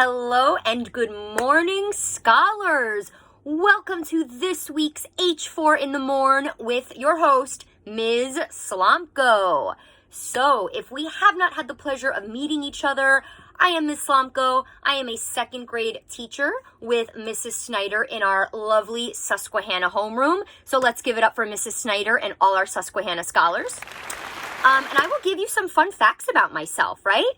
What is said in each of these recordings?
Hello and good morning, scholars. Welcome to this week's H4 in the Morn with your host, Ms. Slomko. So, if we have not had the pleasure of meeting each other, I am Ms. Slomko. I am a second grade teacher with Mrs. Snyder in our lovely Susquehanna homeroom. So let's give it up for Mrs. Snyder and all our Susquehanna scholars. And I will give you some fun facts about myself, right?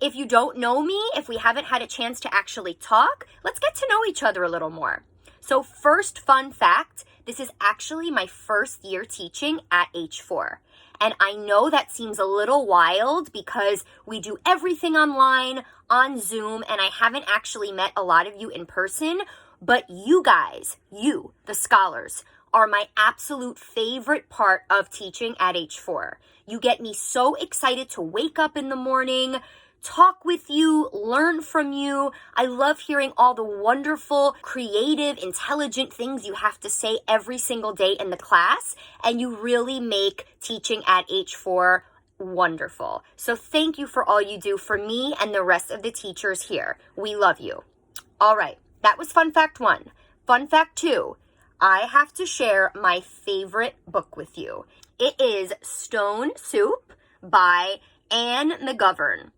If you don't know me, if we haven't had a chance to actually talk, let's get to know each other a little more. So first fun fact, this is actually my first year teaching at H4. And I know that seems a little wild because we do everything online, on Zoom, and I haven't actually met a lot of you in person, but you guys, you, the scholars, are my absolute favorite part of teaching at H4. You get me so excited to wake up in the morning, talk with you, learn from you. I love hearing all the wonderful, creative, intelligent things you have to say every single day in the class, and you really make teaching at H4 wonderful. So thank you for all you do for me and the rest of the teachers here. We love you. All right, that was fun fact 1. Fun fact 2, I have to share my favorite book with you. It is Stone Soup by Anne McGovern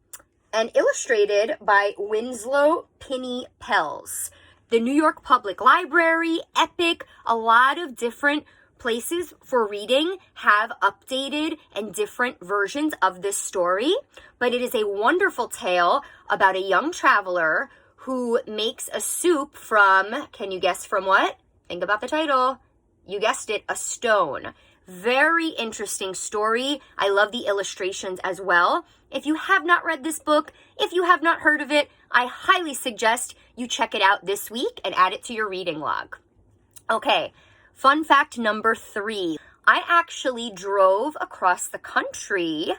and illustrated by Winslow Pinney Pells. The New York Public Library, Epic, a lot of different places for reading have updated and different versions of this story, but it is a wonderful tale about a young traveler who makes a soup from, can you guess from what? Think about the title. You guessed it, a stone. Very interesting story. I love the illustrations as well. If you have not read this book, if you have not heard of it, I highly suggest you check it out this week and add it to your reading log. Okay, fun fact number 3. I actually drove across the country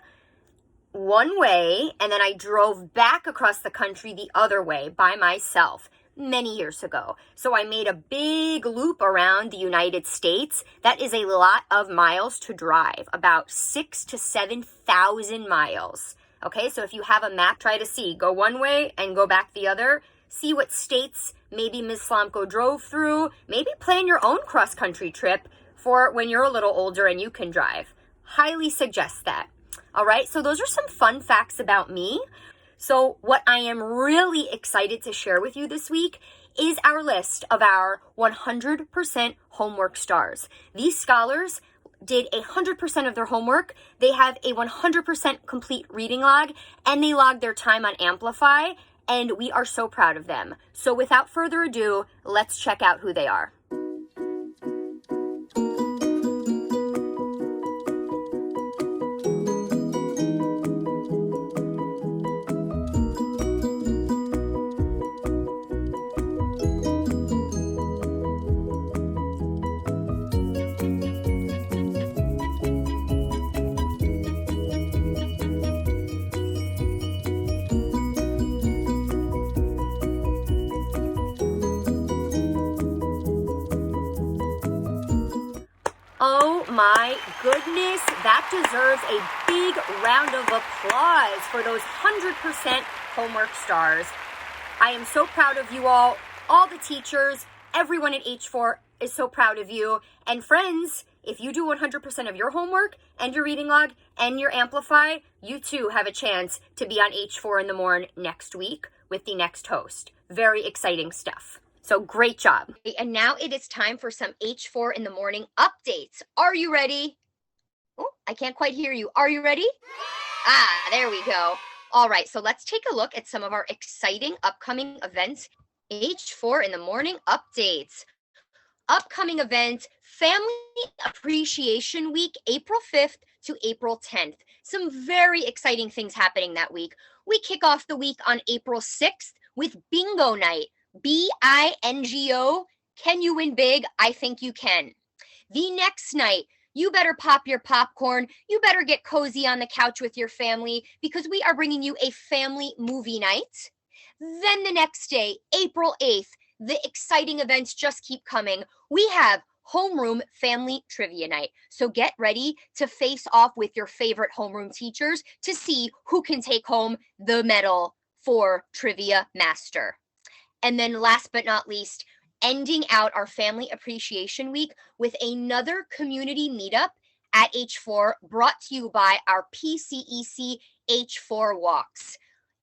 one way, and then I drove back across the country the other way by myself many years ago. So I made a big loop around the United States. That is a lot of miles to drive, about 6,000 to 7,000 miles. Okay, so if you have a map, try to see, go one way and go back the other. See what states maybe Ms. Slomko drove through. Maybe plan your own cross-country trip for when you're a little older and you can drive. Highly suggest that. All right, so those are some fun facts about me. So what I am really excited to share with you this week is our list of our 100% homework stars. These scholars did 100% of their homework. They have a 100% complete reading log, and they logged their time on Amplify, and we are so proud of them. So without further ado, let's check out who they are. Oh my goodness, that deserves a big round of applause for those 100% homework stars. I am so proud of you all the teachers, everyone at H4 is so proud of you. And friends, if you do 100% of your homework and your reading log and your Amplify, you too have a chance to be on H4 in the Morn next week with the next host. Very exciting stuff. So great job. And now it is time for some H4 in the Morning updates. Are you ready? Oh, I can't quite hear you. Are you ready? Ah, there we go. All right, so let's take a look at some of our exciting upcoming events. H4 in the Morning updates. Upcoming event, Family Appreciation Week, April 5th to April 10th. Some very exciting things happening that week. We kick off the week on April 6th with Bingo Night. B-I-N-G-O, can you win big? I think you can. The next night, you better pop your popcorn. You better get cozy on the couch with your family because we are bringing you a family movie night. Then the next day, April 8th, the exciting events just keep coming. We have Homeroom Family Trivia Night. So get ready to face off with your favorite homeroom teachers to see who can take home the medal for Trivia Master. And then last but not least, ending out our Family Appreciation Week with another community meetup at H4 brought to you by our PCEC H4 Walks.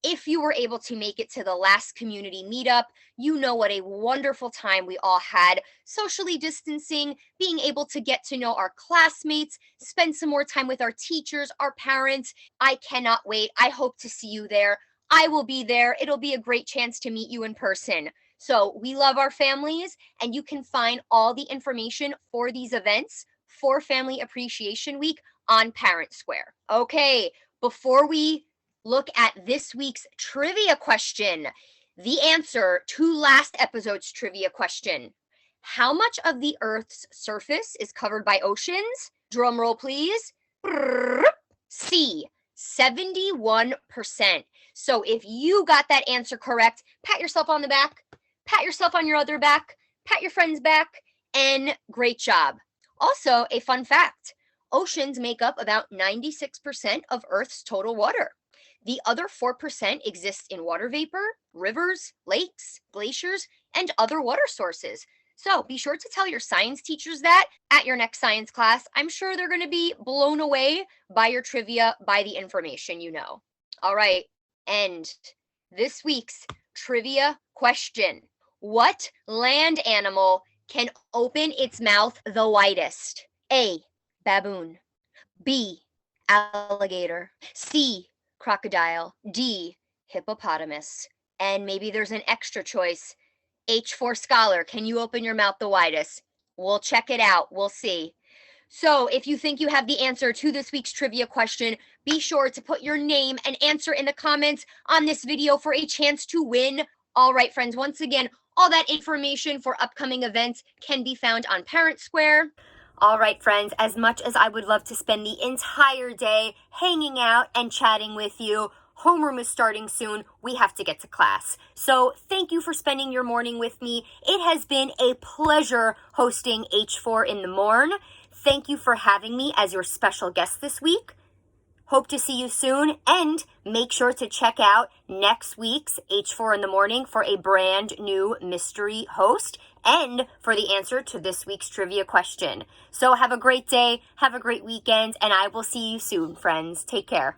If you were able to make it to the last community meetup, you know what a wonderful time we all had, socially distancing, being able to get to know our classmates, spend some more time with our teachers, our parents. I cannot wait. I hope to see you there. I will be there. It'll be a great chance to meet you in person. So we love our families, and you can find all the information for these events for Family Appreciation Week on Parent Square. Okay, before we look at this week's trivia question, the answer to last episode's trivia question. How much of the Earth's surface is covered by oceans? Drum roll, please. C, 71%. So if you got that answer correct, pat yourself on the back, pat yourself on your other back, pat your friend's back, and great job. Also, a fun fact, oceans make up about 96% of Earth's total water. The other 4% exists in water vapor, rivers, lakes, glaciers, and other water sources. So be sure to tell your science teachers that at your next science class. I'm sure they're going to be blown away by your trivia, by the information you know. All right, and this week's trivia question. What land animal can open its mouth the widest? A, baboon. B, alligator. C, crocodile. D, hippopotamus. And maybe there's an extra choice. H4 scholar, can you open your mouth the widest? We'll check it out. We'll see. So if you think you have the answer to this week's trivia question, be sure to put your name and answer in the comments on this video for a chance to win. All right, friends, once again, all that information for upcoming events can be found on Parent Square. All right, friends, as much as I would love to spend the entire day hanging out and chatting with you, homeroom is starting soon. We have to get to class. So thank you for spending your morning with me. It has been a pleasure hosting H4 in the Morn. Thank you for having me as your special guest this week. Hope to see you soon, and make sure to check out next week's H4 in the Morning for a brand new mystery host and for the answer to this week's trivia question. So have a great day, have a great weekend, and I will see you soon, friends. Take care.